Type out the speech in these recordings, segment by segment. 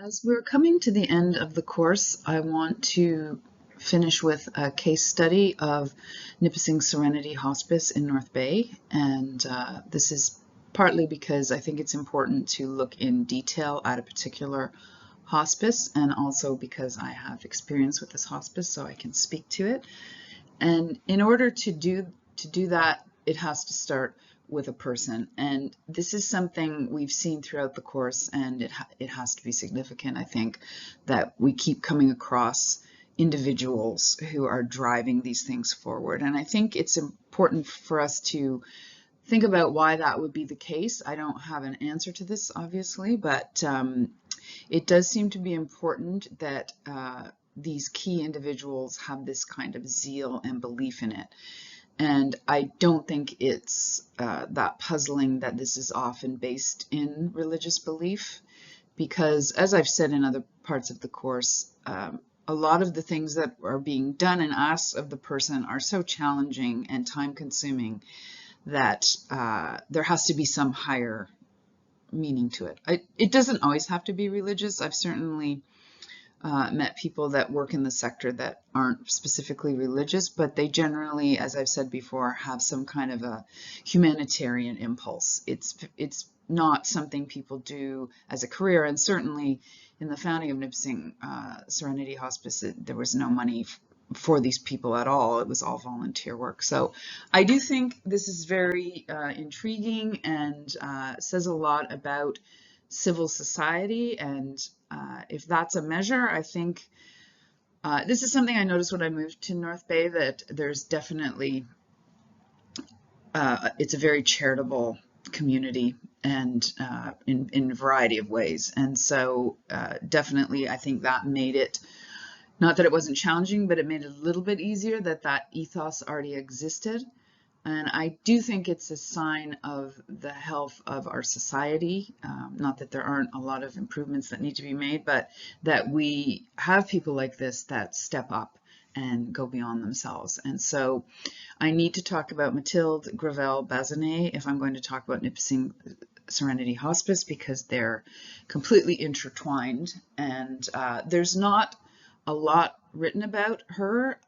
As we're coming to the end of the course, I want to finish with a case study of Nipissing Serenity Hospice in North Bay. And this is partly because I think it's important to look in detail at a particular hospice, and also because I have experience with this hospice, so I can speak to it. And in order to do that, it has to start with a person. And this is something we've seen throughout the course, and it has to be significant, I think, that we keep coming across individuals who are driving these things forward. And I think it's important for us to think about why that would be the case. I don't have an answer to this, obviously, but it does seem to be important that these key individuals have this kind of zeal and belief in it. And I don't think it's that puzzling that this is often based in religious belief, because as I've said in other parts of the course, a lot of the things that are being done and asked of the person are so challenging and time consuming that there has to be some higher meaning to it. It doesn't always have to be religious. I've certainly met people that work in the sector that aren't specifically religious, but they generally, as I've said before, have some kind of a humanitarian impulse. It's not something people do as a career, and certainly in the founding of Nipissing Serenity Hospice, there was no money for these people at all. It was all volunteer work. So I do think this is very intriguing and says a lot about civil society. And if that's a measure, I think this is something I noticed when I moved to North Bay, that there's definitely, it's a very charitable community, and in a variety of ways. And so definitely I think that made it, not that it wasn't challenging, but it made it a little bit easier that that ethos already existed. And I do think it's a sign of the health of our society. Not that there aren't a lot of improvements that need to be made, but that we have people like this that step up and go beyond themselves. And so I need to talk about Mathilde, Gravelle, Bazinet if I'm going to talk about Nipissing Serenity Hospice, because they're completely intertwined. And there's not a lot written about her,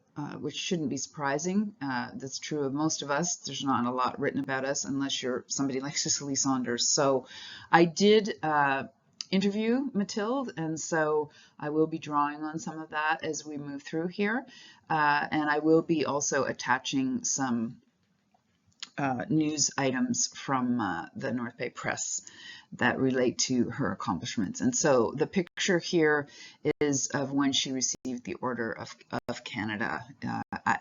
which shouldn't be surprising. That's true of most of us. There's not a lot written about us unless you're somebody like Cicely Saunders. So I did interview Mathilde, and so I will be drawing on some of that as we move through here. And I will be also attaching some news items from the North Bay Press that relate to her accomplishments. And so the picture here is of when she received the Order of Canada,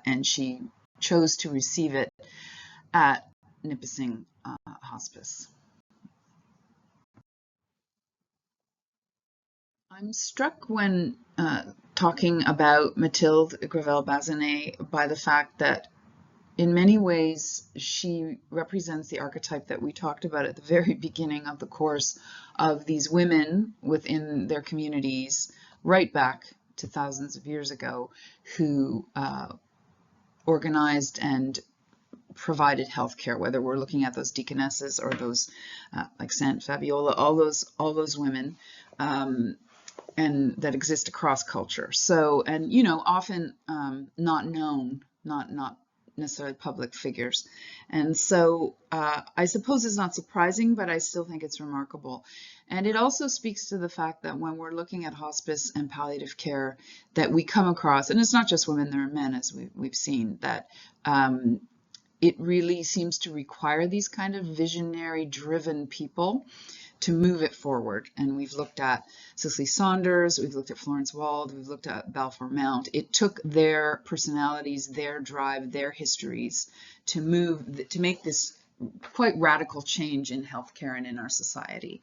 and she chose to receive it at Nipissing Hospice. I'm struck when talking about Mathilde Gravelle Bazinet by the fact that in many ways, she represents the archetype that we talked about at the very beginning of the course, of these women within their communities, right back to thousands of years ago, who organized and provided healthcare, whether we're looking at those deaconesses or those like Saint Fabiola, all those women, and that exist across culture. So, and often not known, not necessarily public figures. And so I suppose it's not surprising, but I still think it's remarkable. And it also speaks to the fact that when we're looking at hospice and palliative care, that we come across, and it's not just women, there are men, as we've seen, that it really seems to require these kind of visionary driven people to move it forward. And we've looked at Cicely Saunders, we've looked at Florence Wald, we've looked at Balfour Mount. It took their personalities, their drive, their histories to make this quite radical change in healthcare and in our society.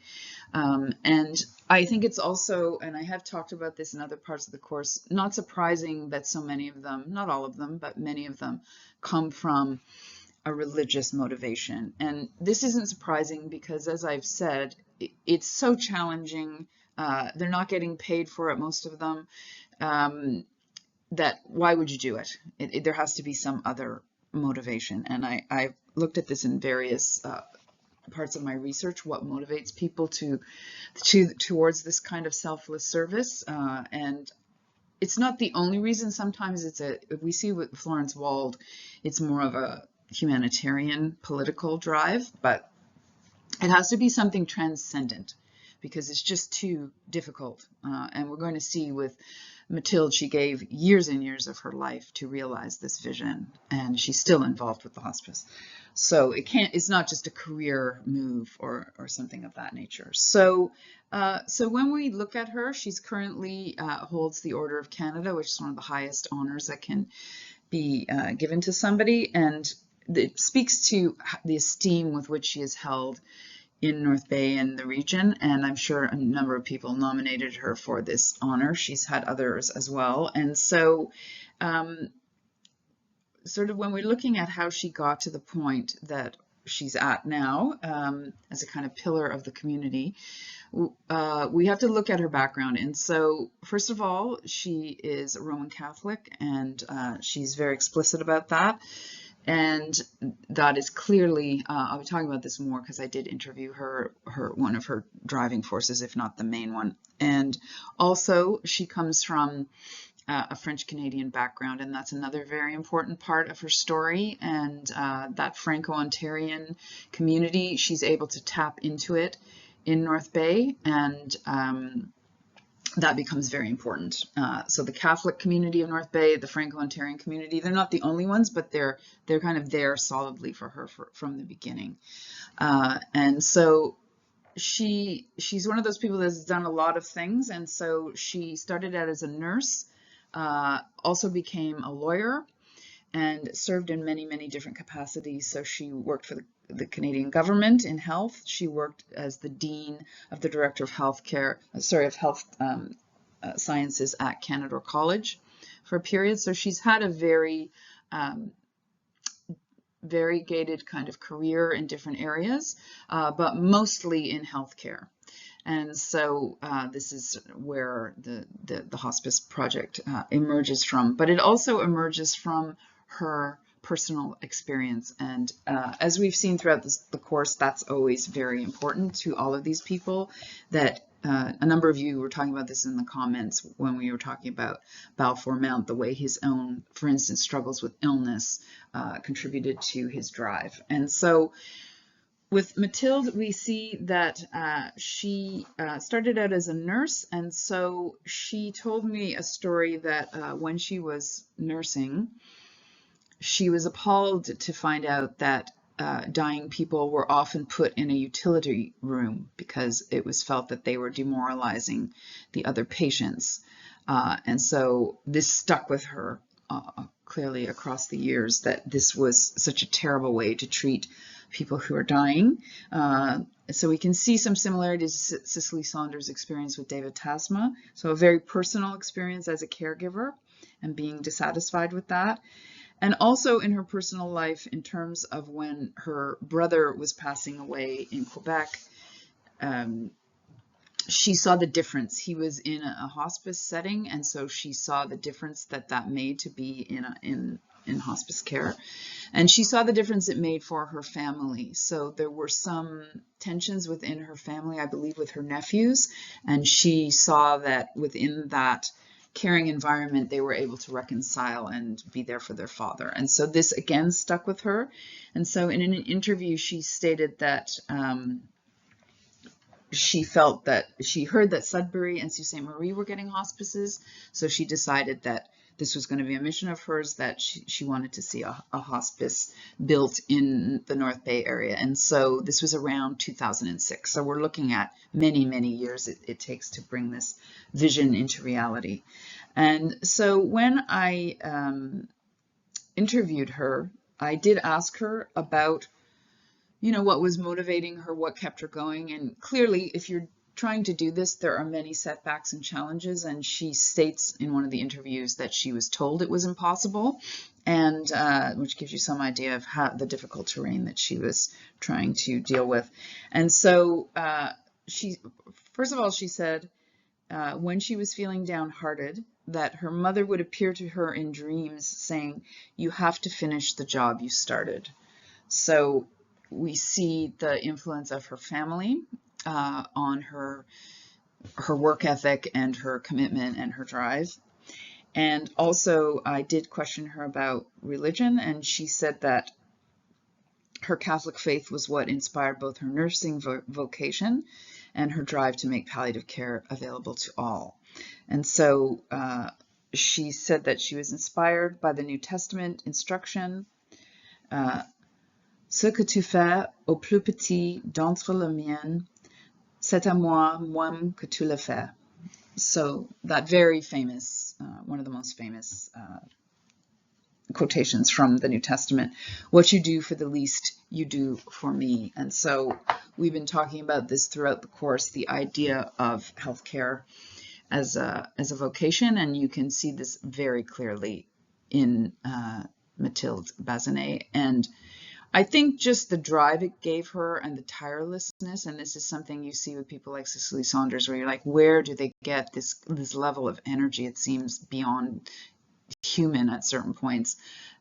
And I think it's also, and I have talked about this in other parts of the course, not surprising that so many of them, not all of them, but many of them come from a religious motivation. And this isn't surprising because, as I've said, it's so challenging. They're not getting paid for it, most of them, that why would you do it? There has to be some other motivation. And I've looked at this in various parts of my research, what motivates people towards this kind of selfless service. And it's not the only reason. Sometimes we see with Florence Wald, it's more of a humanitarian political drive, but it has to be something transcendent because it's just too difficult. And we're going to see with Mathilde, she gave years and years of her life to realize this vision, and she's still involved with the hospice. So it's not just a career move or something of that nature. So when we look at her, she's currently holds the Order of Canada, which is one of the highest honors that can be given to somebody. And it speaks to the esteem with which she is held in North Bay and the region, and I'm sure a number of people nominated her for this honor. She's had others as well. And so sort of when we're looking at how she got to the point that she's at now as a kind of pillar of the community, we have to look at her background. And so first of all, she is a Roman Catholic, and she's very explicit about that. And that is clearly, I'll be talking about this more because I did interview her, one of her driving forces, if not the main one. And also she comes from a French-Canadian background, and that's another very important part of her story. And that Franco-Ontarian community, she's able to tap into it in North Bay, and that becomes very important. So the Catholic community of North Bay, the Franco-Ontarian community, they're not the only ones, but they're kind of there solidly for her from the beginning. And so she's one of those people that's done a lot of things. And so she started out as a nurse, also became a lawyer, and served in many, many different capacities. So she worked for the Canadian government in health. She worked as the dean of the director of health sciences at Canada College for a period. So she's had a very variegated kind of career in different areas, but mostly in healthcare. And so this is where the hospice project emerges from, but it also emerges from her personal experience. And as we've seen throughout the course, that's always very important to all of these people. That a number of you were talking about this in the comments when we were talking about Balfour Mount, the way his own, for instance, struggles with illness contributed to his drive. And so with Mathilde, we see that she started out as a nurse, and so she told me a story that when she was nursing, she was appalled to find out that dying people were often put in a utility room because it was felt that they were demoralizing the other patients. And so this stuck with her clearly across the years, that this was such a terrible way to treat people who are dying. So we can see some similarities to Cicely Saunders' experience with David Tasma. So a very personal experience as a caregiver and being dissatisfied with that. And also in her personal life in terms of when her brother was passing away in Quebec, she saw the difference. He was in a hospice setting, and so she saw the difference that made to be in hospice care. And she saw the difference it made for her family. So there were some tensions within her family, I believe, with her nephews, and she saw that within that caring environment, they were able to reconcile and be there for their father. And so this again stuck with her. And so in an interview, she stated that she felt that she heard that Sudbury and Sault Ste. Marie were getting hospices. So she decided that this was going to be a mission of hers, that she wanted to see a hospice built in the North Bay area. And so this was around 2006. So we're looking at many, many years it takes to bring this vision into reality. And so when I interviewed her, I did ask her about, what was motivating her, what kept her going. And clearly, if you're trying to do this, there are many setbacks and challenges, and she states in one of the interviews that she was told it was impossible, and which gives you some idea of how the difficult terrain that she was trying to deal with. And so first of all, she said when she was feeling downhearted, that her mother would appear to her in dreams saying, "You have to finish the job you started." So we see the influence of her family on her work ethic and her commitment and her drive. And also, I did question her about religion, and she said that her Catholic faith was what inspired both her nursing vocation and her drive to make palliative care available to all. And so she said that she was inspired by the New Testament instruction, ce que tu fais au plus petit d'entre les miens, c'est à moi que tu le fais. So that very famous, one of the most famous quotations from the New Testament, what you do for the least, you do for me. And so we've been talking about this throughout the course, the idea of healthcare as a vocation, and you can see this very clearly in Mathilde Bazinet. And I think just the drive it gave her and the tirelessness, and this is something you see with people like Cicely Saunders, where you're like, where do they get this level of energy? It seems beyond human at certain points.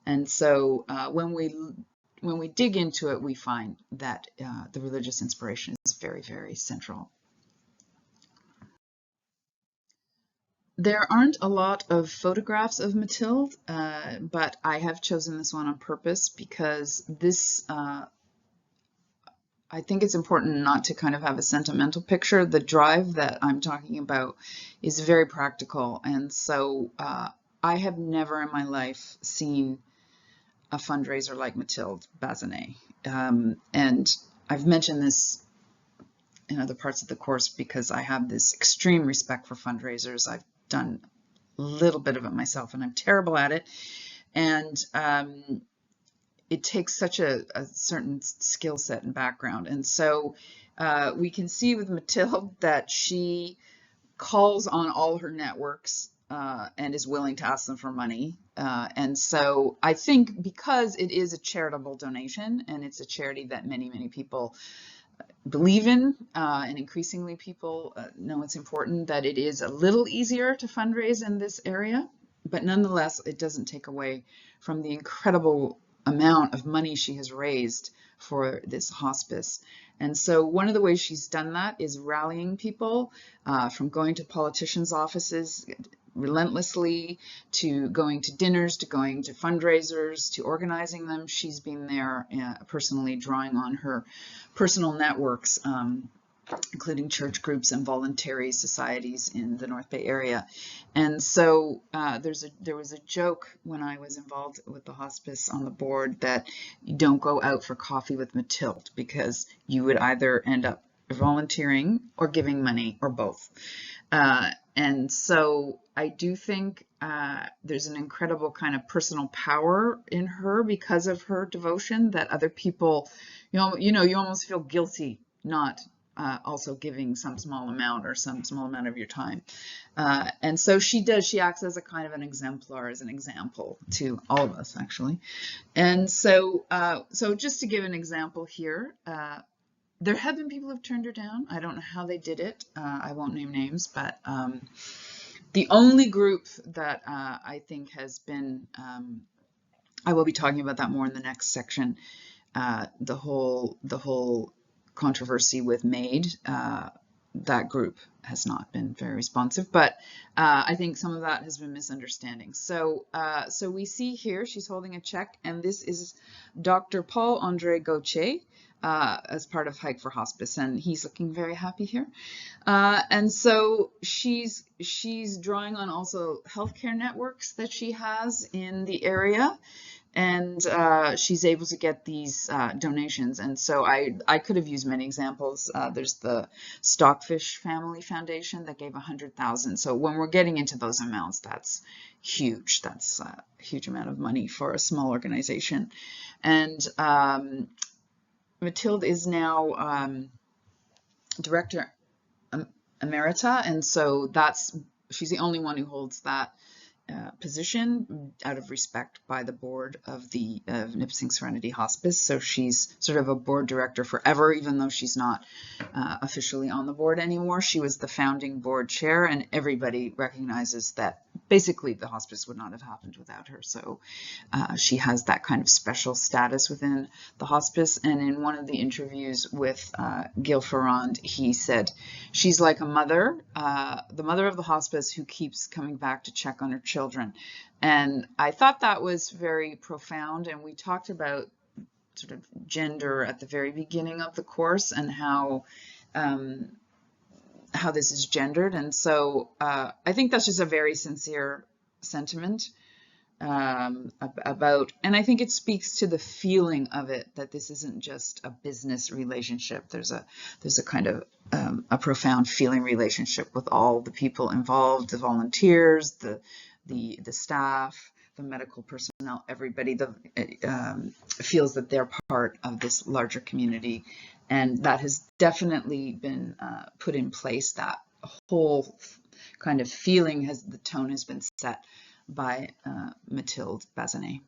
And so when we dig into it, we find that the religious inspiration is very, very central. There aren't a lot of photographs of Mathilde, but I have chosen this one on purpose because this, I think it's important not to kind of have a sentimental picture. The drive that I'm talking about is very practical. And so I have never in my life seen a fundraiser like Mathilde Bazinet. And I've mentioned this in other parts of the course because I have this extreme respect for fundraisers. I've done a little bit of it myself, and I'm terrible at it. And it takes such a certain skill set and background. And so we can see with Mathilde that she calls on all her networks and is willing to ask them for money. And so I think because it is a charitable donation and it's a charity that many, many people believe in, and increasingly people know it's important, that it is a little easier to fundraise in this area, but nonetheless, it doesn't take away from the incredible amount of money she has raised for this hospice. And so one of the ways she's done that is rallying people from going to politicians' offices relentlessly, to going to dinners, to going to fundraisers, to organizing them. She's been there personally, drawing on her personal networks, including church groups and voluntary societies in the North Bay area. And so there was a joke when I was involved with the hospice on the board that you don't go out for coffee with Mathilde because you would either end up volunteering or giving money or both. And so I do think there's an incredible kind of personal power in her because of her devotion that other people, you almost feel guilty not also giving some small amount or some small amount of your time. And so she acts as a kind of an exemplar, as an example to all of us, actually. And so, so just to give an example here, there have been people who've turned her down. I don't know how they did it. I won't name names, but the only group that I think has been, I will be talking about that more in the next section, the whole controversy with MAID, that group has not been very responsive, but I think some of that has been misunderstanding. So, so we see here she's holding a check, and this is Dr. Paul-André Gauthier, as part of Hike for Hospice, and he's looking very happy here. And so she's drawing on also healthcare networks that she has in the area, and she's able to get these donations. And so I could have used many examples. There's the Stockfish Family Foundation that gave 100,000. So when we're getting into those amounts, that's huge. That's a huge amount of money for a small organization. And Mathilde is now director emerita, and so she's the only one who holds that position out of respect by the board of the Nipissing Serenity Hospice. So she's sort of a board director forever, even though she's not officially on the board anymore. She was the founding board chair, and everybody recognizes that basically the hospice would not have happened without her. So she has that kind of special status within the hospice. And in one of the interviews with Gil Ferrand, he said, she's like a mother, the mother of the hospice who keeps coming back to check on her children. And I thought that was very profound. And we talked about sort of gender at the very beginning of the course and how this is gendered. And so I think that's just a very sincere sentiment about, and I think it speaks to the feeling of it, that this isn't just a business relationship. There's a kind of a profound feeling relationship with all the people involved, the volunteers, the staff, the medical personnel, everybody feels that they're part of this larger community. And that has definitely been put in place. That whole kind of feeling the tone has been set by Mathilde Bazinet.